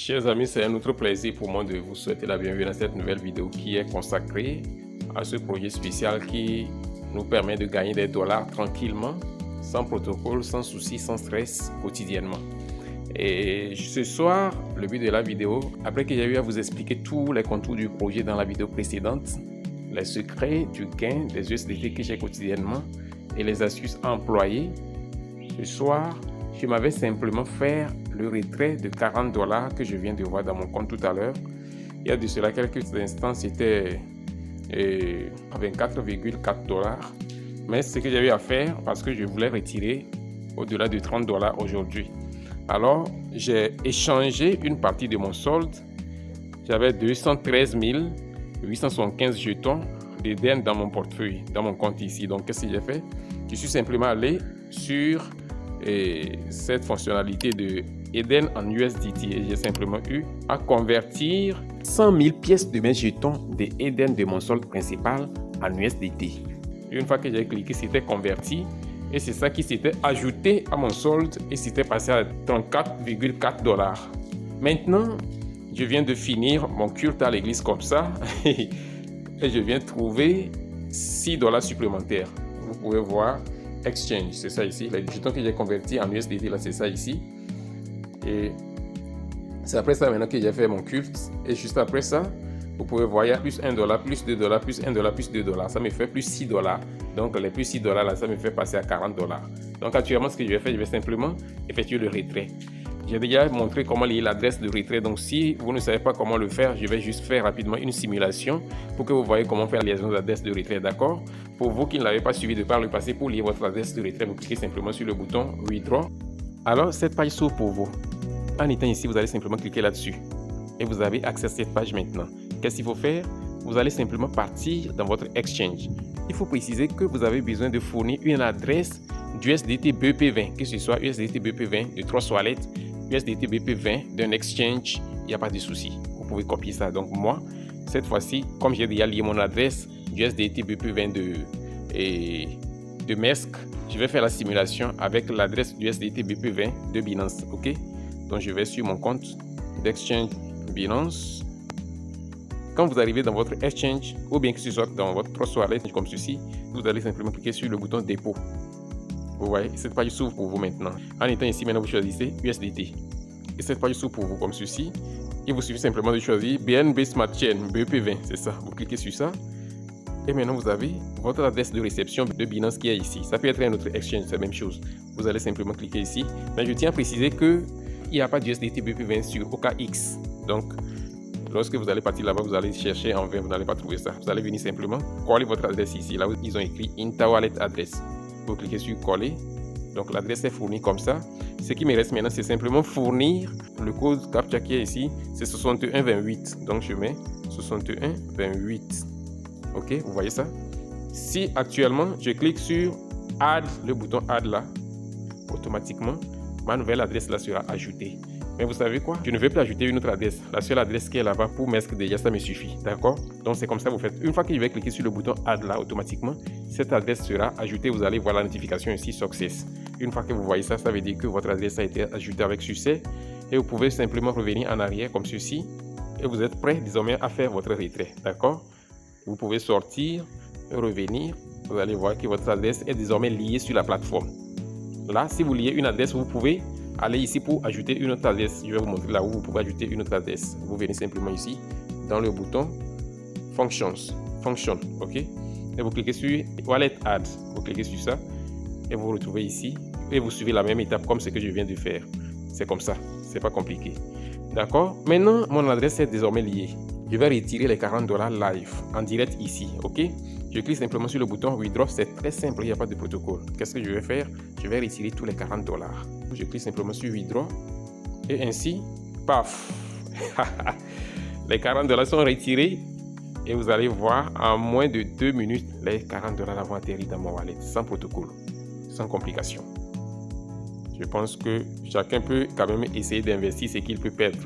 Chers amis, c'est un autre plaisir pour moi de vous souhaiter la bienvenue dans cette nouvelle vidéo qui est consacrée à ce projet spécial qui nous permet de gagner des dollars tranquillement, sans protocole, sans souci, sans stress, quotidiennement. Et ce soir, le but de la vidéo, après que j'ai eu à vous expliquer tous les contours du projet dans la vidéo précédente, les secrets du gain des USDT que j'ai quotidiennement et les astuces employées, ce soir, je m'avais simplement fait le retrait de 40 dollars que je viens de voir dans mon compte tout à l'heure. Il y a de cela quelques instants, c'était 24,4 dollars. Mais ce que j'ai eu à faire, parce que je voulais retirer au-delà de 30 dollars aujourd'hui. Alors, j'ai échangé une partie de mon solde. J'avais 213 875 jetons d'Eden dans mon portefeuille, dans mon compte ici. Donc, qu'est-ce que j'ai fait? Je suis simplement allé sur cette fonctionnalité de Eden en USDT et j'ai simplement eu à convertir 100 000 pièces de mes jetons de Eden de mon solde principal en USDT. Une fois que j'ai cliqué, c'était converti et c'est ça qui s'était ajouté à mon solde et c'était passé à 34,4 dollars. Maintenant, je viens de finir mon culte à l'église comme ça et je viens de trouver 6 dollars supplémentaires. Vous pouvez voir Exchange, c'est ça ici. Les jetons que j'ai convertis en USDT, là, c'est ça ici. Et c'est après ça maintenant que j'ai fait mon culte. Et juste après ça, vous pouvez voir, il y a plus 1 dollar, plus 2 dollars, plus 1 dollar, plus 2 dollars. Ça me fait plus 6 dollars. Donc les plus 6 dollars là, ça me fait passer à 40 dollars. Donc actuellement, ce que je vais faire, je vais simplement effectuer le retrait. J'ai déjà montré comment lier l'adresse de retrait. Donc si vous ne savez pas comment le faire, je vais juste faire rapidement une simulation pour que vous voyez comment faire la liaison d'adresse de retrait, d'accord? Pour vous qui ne l'avez pas suivi de par le passé, pour lier votre adresse de retrait, vous cliquez simplement sur le bouton Withdraw. Alors cette page s'ouvre pour vous. En étant ici, vous allez simplement cliquer là-dessus. Et vous avez accès à cette page maintenant. Qu'est-ce qu'il faut faire? Vous allez simplement partir dans votre Exchange. Il faut préciser que vous avez besoin de fournir une adresse d'USDT BP20, que ce soit USDT BP20 de Trust Wallet, USDT BP20 d'un exchange, il n'y a pas de souci. Vous pouvez copier ça. Donc moi, cette fois-ci, comme j'ai déjà lié mon adresse USDT BP20 de Maersk, je vais faire la simulation avec l'adresse USDT BP20 de Binance. Ok? Donc je vais sur mon compte d'exchange Binance. Quand vous arrivez dans votre exchange, ou bien que ce soit dans votre Trust Wallet comme ceci, vous allez simplement cliquer sur le bouton dépôt. Vous voyez, cette page s'ouvre pour vous maintenant. En étant ici, maintenant vous choisissez USDT. Et cette page s'ouvre pour vous comme ceci. Il vous suffit simplement de choisir BNB Smart Chain, BP20, c'est ça. Vous cliquez sur ça. Et maintenant vous avez votre adresse de réception de Binance qui est ici. Ça peut être un autre exchange, c'est la même chose. Vous allez simplement cliquer ici. Mais je tiens à préciser qu'il n'y a pas d'USDT BP20 sur OKX. Donc, lorsque vous allez partir là-bas, vous allez chercher en vain, vous n'allez pas trouver ça. Vous allez venir simplement coller votre adresse ici. Là où ils ont écrit Interwallet Address. Vous cliquez sur coller, donc l'adresse est fournie comme ça. Ce qui me reste maintenant, c'est simplement fournir le code CAPTCHA qui est ici, c'est 6128. Donc je mets 6128. Ok, vous voyez ça? Si actuellement je clique sur Add, le bouton Add là, automatiquement ma nouvelle adresse là sera ajoutée. Mais vous savez quoi? Je ne vais plus ajouter une autre adresse. La seule adresse qui est là-bas pour Maersk déjà, ça me suffit. D'accord? Donc c'est comme ça que vous faites. Une fois que je vais cliquer sur le bouton Add là, automatiquement, cette adresse sera ajoutée. Vous allez voir la notification ici, Success. Une fois que vous voyez ça, ça veut dire que votre adresse a été ajoutée avec succès. Et vous pouvez simplement revenir en arrière comme ceci. Et vous êtes prêt désormais à faire votre retrait. D'accord? Vous pouvez sortir, revenir. Vous allez voir que votre adresse est désormais liée sur la plateforme. Là, si vous liez une adresse, vous pouvez allez ici pour ajouter une autre adresse. Je vais vous montrer là où vous pouvez ajouter une autre adresse. Vous venez simplement ici dans le bouton Function, ok? Et vous cliquez sur Wallet Add. Vous cliquez sur ça et vous vous retrouvez ici et vous suivez la même étape comme ce que je viens de faire. C'est comme ça, c'est pas compliqué. D'accord? Maintenant, mon adresse est désormais liée. Je vais retirer les 40 dollars live en direct ici, ok? Je clique simplement sur le bouton Withdraw, c'est très simple, il n'y a pas de protocole. Qu'est-ce que je vais faire? Je vais retirer tous les 40 dollars. Je clique simplement sur Withdraw et ainsi, paf! Les 40 dollars sont retirés et vous allez voir en moins de 2 minutes, les 40 dollars vont atterrir dans mon wallet sans protocole, sans complication. Je pense que chacun peut quand même essayer d'investir ce qu'il peut perdre.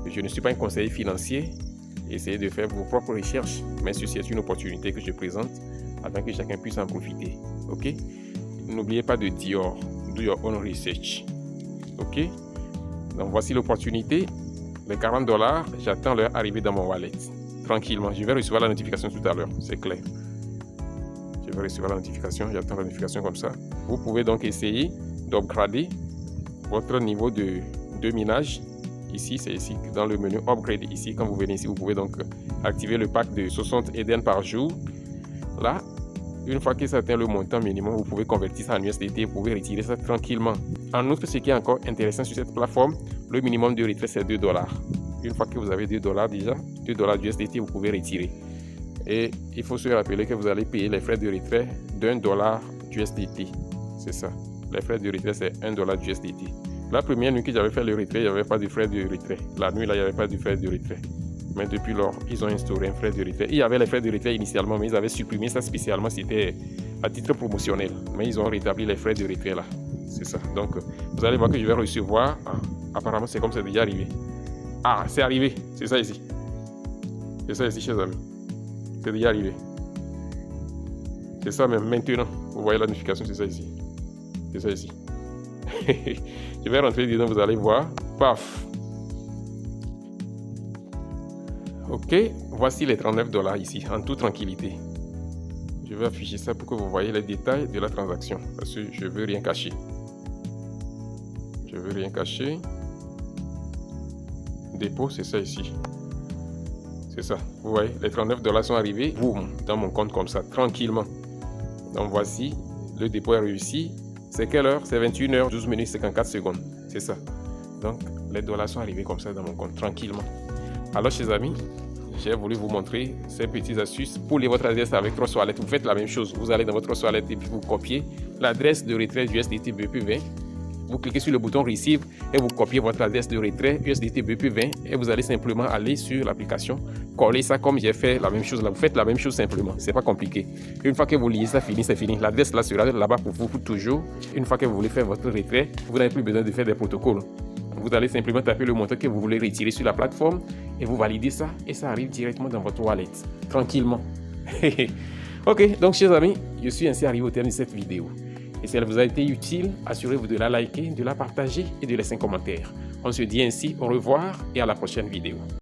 Je ne suis pas un conseiller financier. Essayez de faire vos propres recherches, mais ceci est une opportunité que je présente afin que chacun puisse en profiter. Ok? N'oubliez pas de Dior, do your own research. Ok? Donc voici l'opportunité. les 40 $, j'attends leur arrivée dans mon wallet. Tranquillement, je vais recevoir la notification tout à l'heure, c'est clair. Je vais recevoir la notification, j'attends la notification comme ça. Vous pouvez donc essayer d'upgrader votre niveau de minage. Ici, c'est ici, dans le menu Upgrade, ici, quand vous venez ici, vous pouvez donc activer le pack de 60 Eden par jour. Là, une fois que ça atteint le montant minimum, vous pouvez convertir ça en USDT, vous pouvez retirer ça tranquillement. En outre, ce qui est encore intéressant sur cette plateforme, le minimum de retrait, c'est 2 $. Une fois que vous avez 2 $ déjà, 2 $ USDT, vous pouvez retirer. Et il faut se rappeler que vous allez payer les frais de retrait d'1 $ USDT. C'est ça. Les frais de retrait, c'est 1 $ USDT. La première nuit que j'avais fait le retrait, il n'y avait pas de frais de retrait. La nuit, là, il n'y avait pas de frais de retrait. Mais depuis lors, ils ont instauré un frais de retrait. Il y avait les frais de retrait initialement, mais ils avaient supprimé ça spécialement. C'était à titre promotionnel. Mais ils ont rétabli les frais de retrait là. C'est ça. Donc, vous allez voir que je vais recevoir. Ah, apparemment, c'est comme c'est déjà arrivé. Ah, c'est arrivé. C'est ça ici. C'est ça ici, chers amis. C'est déjà arrivé. C'est ça même. Maintenant, vous voyez la notification, c'est ça ici. C'est ça ici. Je vais rentrer dedans, vous allez voir. Paf. Ok, voici les 39 $ ici, en toute tranquillité. Je vais afficher ça pour que vous voyez les détails de la transaction. Parce que je ne veux rien cacher. Je ne veux rien cacher. Dépôt, c'est ça ici. C'est ça. Vous voyez, les 39 $ sont arrivés. Boum, dans mon compte comme ça, tranquillement. Donc voici, le dépôt est réussi. C'est quelle heure? C'est 21h, 12 minutes, 54 secondes. C'est ça. Donc, les dollars sont arrivés comme ça dans mon compte, tranquillement. Alors, chers amis, j'ai voulu vous montrer ces petites astuces pour lire votre adresse avec Trust Wallet. Vous faites la même chose. Vous allez dans votre Trust Wallet et puis vous copiez l'adresse de retrait USDT BP20. Vous cliquez sur le bouton Receive et vous copiez votre adresse de retrait USDT BP20 et vous allez simplement aller sur l'application, coller ça comme j'ai fait la même chose là. Vous faites la même chose simplement, c'est pas compliqué. Une fois que vous lisez ça, fini, c'est fini. L'adresse là sera là-bas pour vous pour toujours. Une fois que vous voulez faire votre retrait, vous n'avez plus besoin de faire des protocoles. Vous allez simplement taper le montant que vous voulez retirer sur la plateforme et vous validez ça et ça arrive directement dans votre wallet, tranquillement. Ok, donc chers amis, je suis ainsi arrivé au terme de cette vidéo. Et si elle vous a été utile, assurez-vous de la liker, de la partager et de laisser un commentaire. On se dit ainsi au revoir et à la prochaine vidéo.